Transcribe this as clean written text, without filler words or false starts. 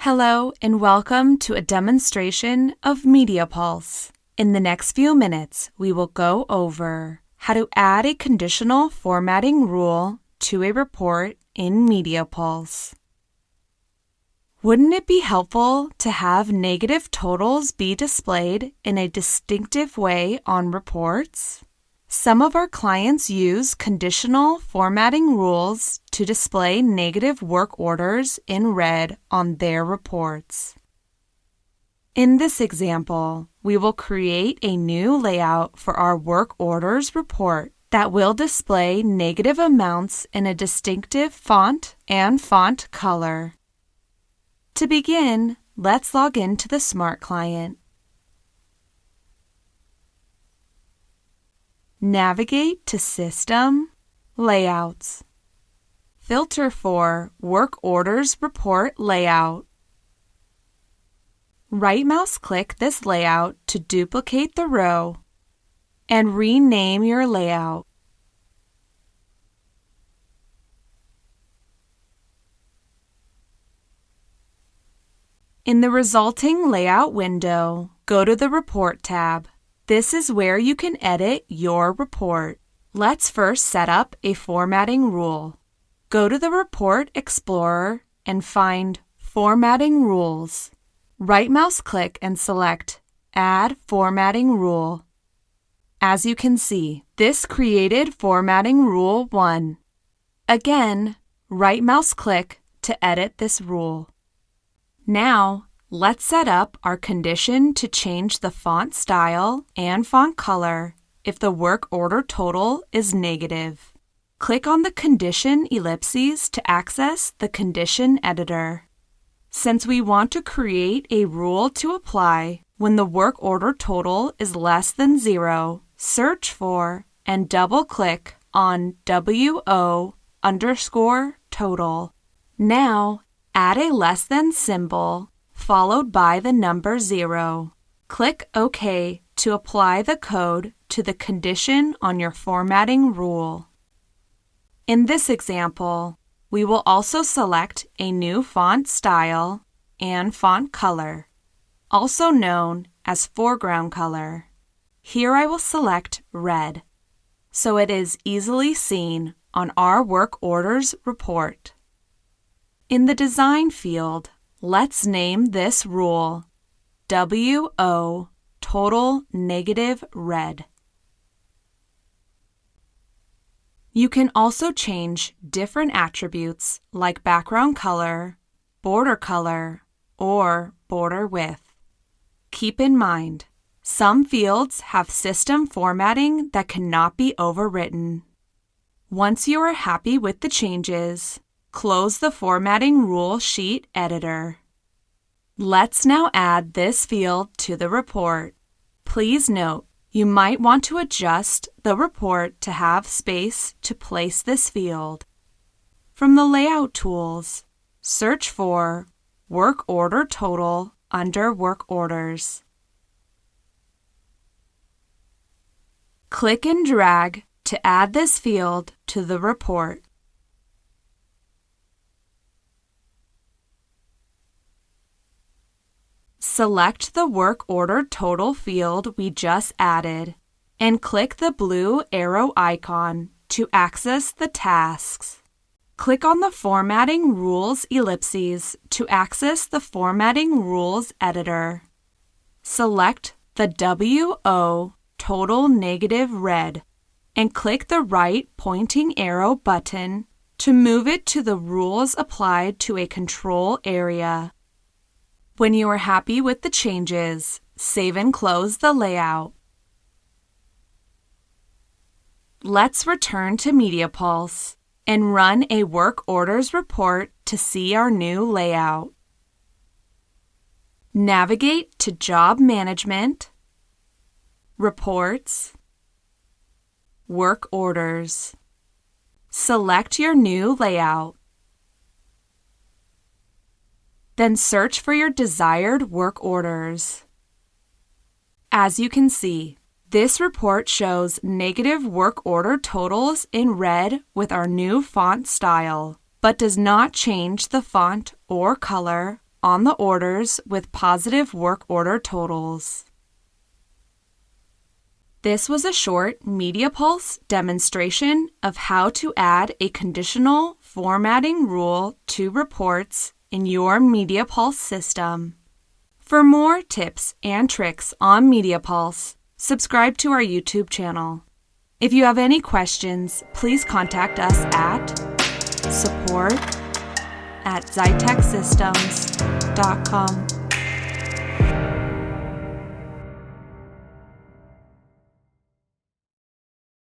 Hello and welcome to a demonstration of MediaPulse. In the next few minutes, we will go over how to add a conditional formatting rule to a report in MediaPulse. Wouldn't it be helpful to have negative totals be displayed in a distinctive way on reports? Some of our clients use conditional formatting rules to display negative work orders in red on their reports. In this example, we will create a new layout for our work orders report that will display negative amounts in a distinctive font and font color. To begin, let's log into the Smart Client. Navigate to System, Layouts. Filter for Work Orders Report Layout. Right-mouse-click this layout to duplicate the row and rename your layout. In the resulting layout window, go to the Report tab. This is where you can edit your report. Let's first set up a formatting rule. Go to the Report Explorer and find Formatting Rules. Right-mouse-click and select Add Formatting Rule. As you can see, this created Formatting Rule 1. Again, right-mouse-click to edit this rule. Now, let's set up our condition to change the font style and font color if the work order total is negative. Click on the condition ellipses to access the condition editor. Since we want to create a rule to apply when the work order total is less than 0, search for and double-click on WO_total. Now, add a less than symbol followed by the number 0. Click OK to apply the code to the condition on your formatting rule. In this example, we will also select a new font style and font color, also known as foreground color. Here I will select red, so it is easily seen on our work orders report. In the Design field, let's name this rule WO Total Negative Red. You can also change different attributes like background color, border, or border width. Keep in mind, some fields have system formatting that cannot be overwritten. Once you are happy with the changes, close the Formatting Rule Sheet editor. Let's now add this field to the report. Please note, you might want to adjust the report to have space to place this field. From the Layout tools, search for Work Order Total under Work Orders. Click and drag to add this field to the report. Select the work order total field we just added and click the blue arrow icon to access the tasks. Click on the Formatting Rules ellipses to access the Formatting Rules editor. Select the WO Total Negative Red and click the right pointing arrow button to move it to the rules applied to a control area. When you are happy with the changes, save and close the layout. Let's return to MediaPulse and run a work orders report to see our new layout. Navigate to Job Management, Reports, Work Orders. Select your new layout. Then search for your desired work orders. As you can see, this report shows negative work order totals in red with our new font style, but does not change the font or color on the orders with positive work order totals. This was a short MediaPulse demonstration of how to add a conditional formatting rule to reports in your MediaPulse system. For more tips and tricks on MediaPulse, subscribe to our YouTube channel. If you have any questions, please contact us at support@xytechsystems.com.